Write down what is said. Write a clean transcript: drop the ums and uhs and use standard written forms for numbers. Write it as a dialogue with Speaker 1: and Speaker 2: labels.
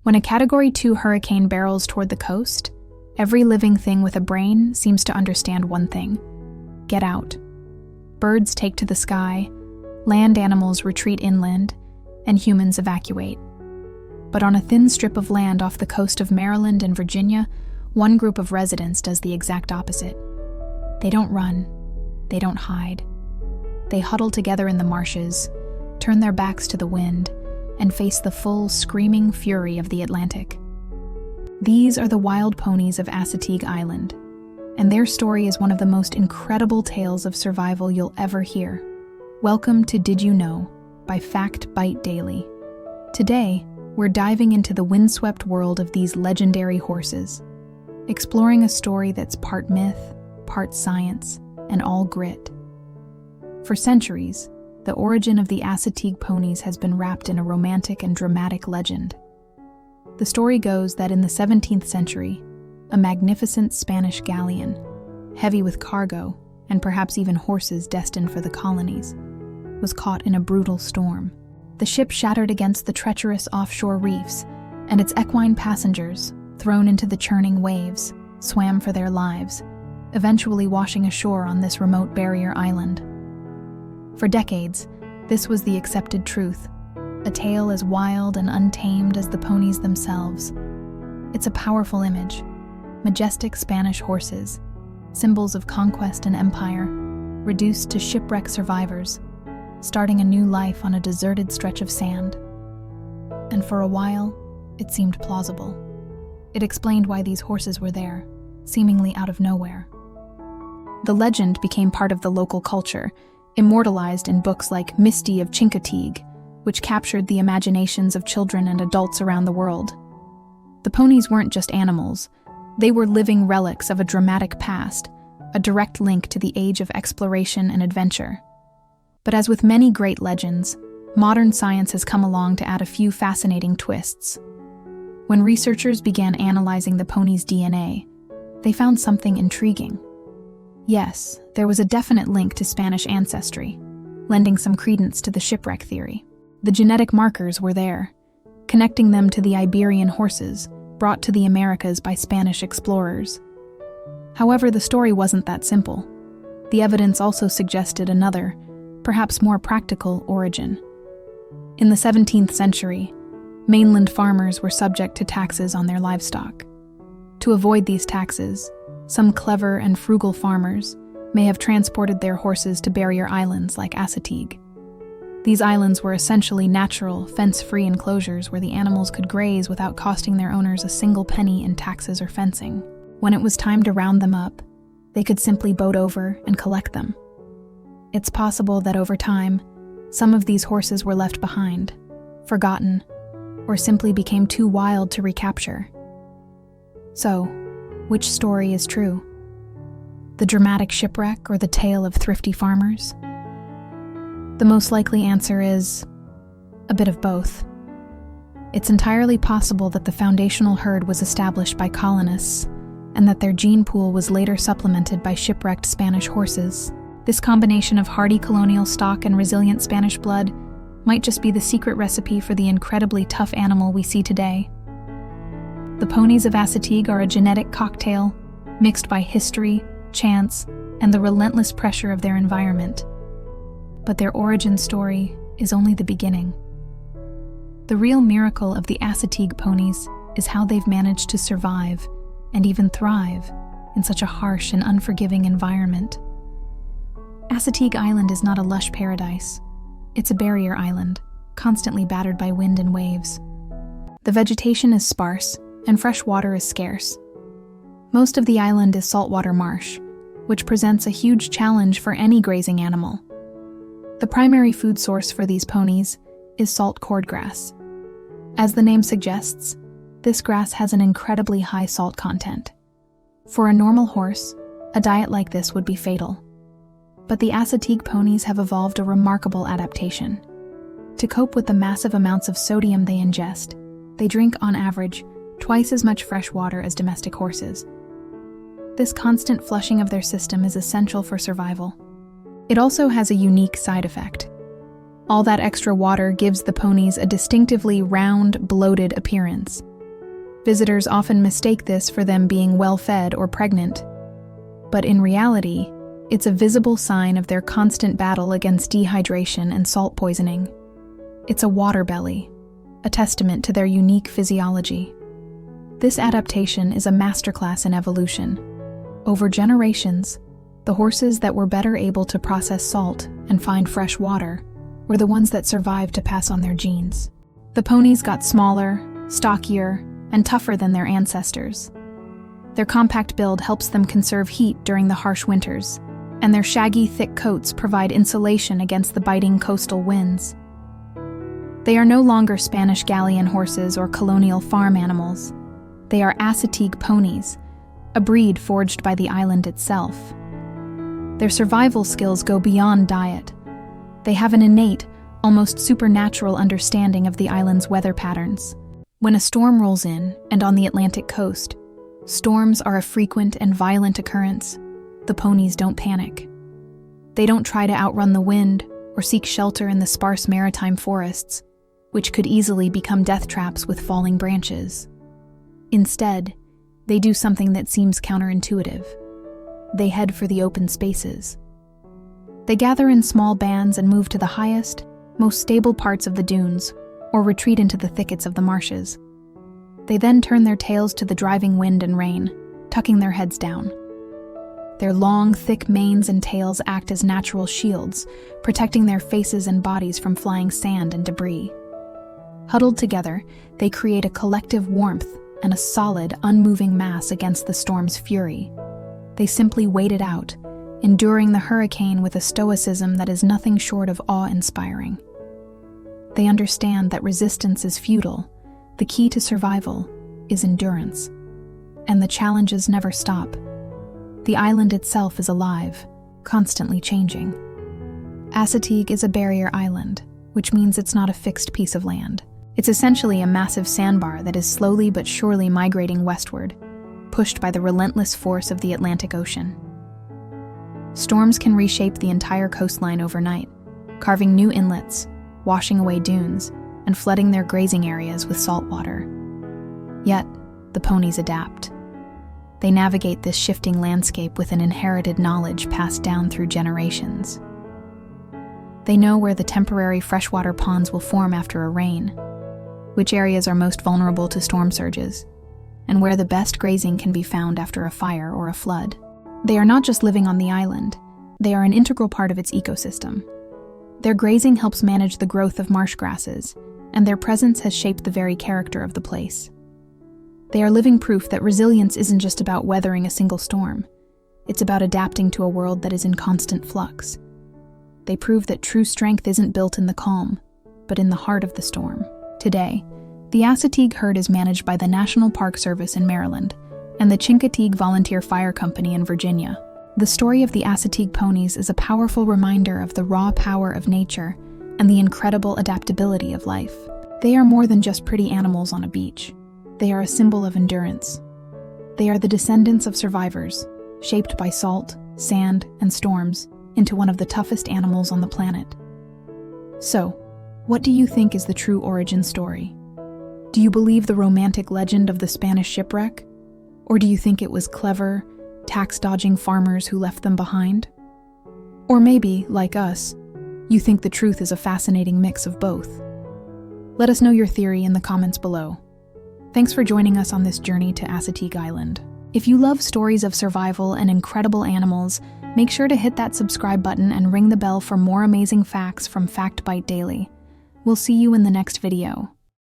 Speaker 1: When a Category 2 hurricane barrels toward the coast, every living thing with a brain seems to understand one thing: get out. Birds take to the sky, land animals retreat inland, and humans evacuate. But on a thin strip of land off the coast of Maryland and Virginia, one group of residents does the exact opposite. They don't run, they don't hide. They huddle together in the marshes, turn their backs to the wind, and face the full, screaming fury of the Atlantic. These are the wild ponies of Assateague Island, and their story is one of the most incredible tales of survival you'll ever hear. Welcome to Did You Know by FactBite Daily. Today, we're diving into the windswept world of these legendary horses, exploring a story that's part myth, part science, and all grit. For centuries, the origin of the Assateague ponies has been wrapped in a romantic and dramatic legend. The story goes that in the 17th century, a magnificent Spanish galleon, heavy with cargo and perhaps even horses destined for the colonies, was caught in a brutal storm. The ship shattered against the treacherous offshore reefs, and its equine passengers, thrown into the churning waves, swam for their lives, eventually washing ashore on this remote barrier island. For decades, this was the accepted truth, a tale as wild and untamed as the ponies themselves. It's a powerful image: majestic Spanish horses, symbols of conquest and empire, reduced to shipwreck survivors, starting a new life on a deserted stretch of sand. And for a while, it seemed plausible. It explained why these horses were there, seemingly out of nowhere. The legend became part of the local culture, immortalized in books like Misty of Chincoteague, which captured the imaginations of children and adults around the world. The ponies weren't just animals, they were living relics of a dramatic past, a direct link to the age of exploration and adventure. But as with many great legends, modern science has come along to add a few fascinating twists. When researchers began analyzing the ponies' DNA, they found something intriguing. Yes, there was a definite link to Spanish ancestry, lending some credence to the shipwreck theory. The genetic markers were there, connecting them to the Iberian horses brought to the Americas by Spanish explorers. However, the story wasn't that simple. The evidence also suggested another, perhaps more practical, origin. In the 17th century, mainland farmers were subject to taxes on their livestock. To avoid these taxes, some clever and frugal farmers may have transported their horses to barrier islands like Assateague. These islands were essentially natural, fence-free enclosures where the animals could graze without costing their owners a single penny in taxes or fencing. When it was time to round them up, they could simply boat over and collect them. It's possible that over time, some of these horses were left behind, forgotten, or simply became too wild to recapture. So, which story is true? The dramatic shipwreck or the tale of thrifty farmers? The most likely answer is a bit of both. It's entirely possible that the foundational herd was established by colonists and that their gene pool was later supplemented by shipwrecked Spanish horses. This combination of hardy colonial stock and resilient Spanish blood might just be the secret recipe for the incredibly tough animal we see today. The ponies of Assateague are a genetic cocktail, mixed by history, chance, and the relentless pressure of their environment. But their origin story is only the beginning. The real miracle of the Assateague ponies is how they've managed to survive and even thrive in such a harsh and unforgiving environment. Assateague Island is not a lush paradise. It's a barrier island, constantly battered by wind and waves. The vegetation is sparse, and fresh water is scarce. Most of the island is saltwater marsh, which presents a huge challenge for any grazing animal. The primary food source for these ponies is salt cordgrass. As the name suggests, this grass has an incredibly high salt content. For a normal horse, a diet like this would be fatal. But the Assateague ponies have evolved a remarkable adaptation. To cope with the massive amounts of sodium they ingest, they drink, on average, twice as much fresh water as domestic horses. This constant flushing of their system is essential for survival. It also has a unique side effect. All that extra water gives the ponies a distinctively round, bloated appearance, Visitors often mistake this for them being well-fed or pregnant. But in reality, it's a visible sign of their constant battle against dehydration and salt poisoning. It's a water belly, a testament to their unique physiology. This adaptation is a masterclass in evolution. Over generations, the horses that were better able to process salt and find fresh water were the ones that survived to pass on their genes. The ponies got smaller, stockier, and tougher than their ancestors. Their compact build helps them conserve heat during the harsh winters, and their shaggy, thick coats provide insulation against the biting coastal winds. They are no longer Spanish galleon horses or colonial farm animals. They are Assateague ponies, a breed forged by the island itself. Their survival skills go beyond diet. They have an innate, almost supernatural understanding of the island's weather patterns. When a storm rolls in, and on the Atlantic coast, storms are a frequent and violent occurrence, the ponies don't panic. They don't try to outrun the wind or seek shelter in the sparse maritime forests, which could easily become death traps with falling branches. Instead, they do something that seems counterintuitive. They head for the open spaces. They gather in small bands and move to the highest, most stable parts of the dunes, or retreat into the thickets of the marshes. They then turn their tails to the driving wind and rain, tucking their heads down. Their long, thick manes and tails act as natural shields, protecting their faces and bodies from flying sand and debris. Huddled together, they create a collective warmth and a solid, unmoving mass against the storm's fury. They simply wait it out, enduring the hurricane with a stoicism that is nothing short of awe-inspiring. They understand that resistance is futile. The key to survival is endurance. And the challenges never stop. The island itself is alive, constantly changing. Assateague is a barrier island, which means it's not a fixed piece of land. It's essentially a massive sandbar that is slowly but surely migrating westward, pushed by the relentless force of the Atlantic Ocean. Storms can reshape the entire coastline overnight, carving new inlets, washing away dunes, and flooding their grazing areas with salt water. Yet, the ponies adapt. They navigate this shifting landscape with an inherited knowledge passed down through generations. They know where the temporary freshwater ponds will form after a rain, which areas are most vulnerable to storm surges, and where the best grazing can be found after a fire or a flood. They are not just living on the island, they are an integral part of its ecosystem. Their grazing helps manage the growth of marsh grasses, and their presence has shaped the very character of the place. They are living proof that resilience isn't just about weathering a single storm. It's about adapting to a world that is in constant flux. They prove that true strength isn't built in the calm, but in the heart of the storm. Today, the Assateague herd is managed by the National Park Service in Maryland and the Chincoteague Volunteer Fire Company in Virginia. The story of the Assateague ponies is a powerful reminder of the raw power of nature and the incredible adaptability of life. They are more than just pretty animals on a beach. They are a symbol of endurance. They are the descendants of survivors, shaped by salt, sand, and storms, into one of the toughest animals on the planet. So, what do you think is the true origin story? Do you believe the romantic legend of the Spanish shipwreck? Or do you think it was clever, tax-dodging farmers who left them behind? Or maybe, like us, you think the truth is a fascinating mix of both. Let us know your theory in the comments below. Thanks for joining us on this journey to Assateague Island. If you love stories of survival and incredible animals, make sure to hit that subscribe button and ring the bell for more amazing facts from FactBite Daily. We'll see you in the next video.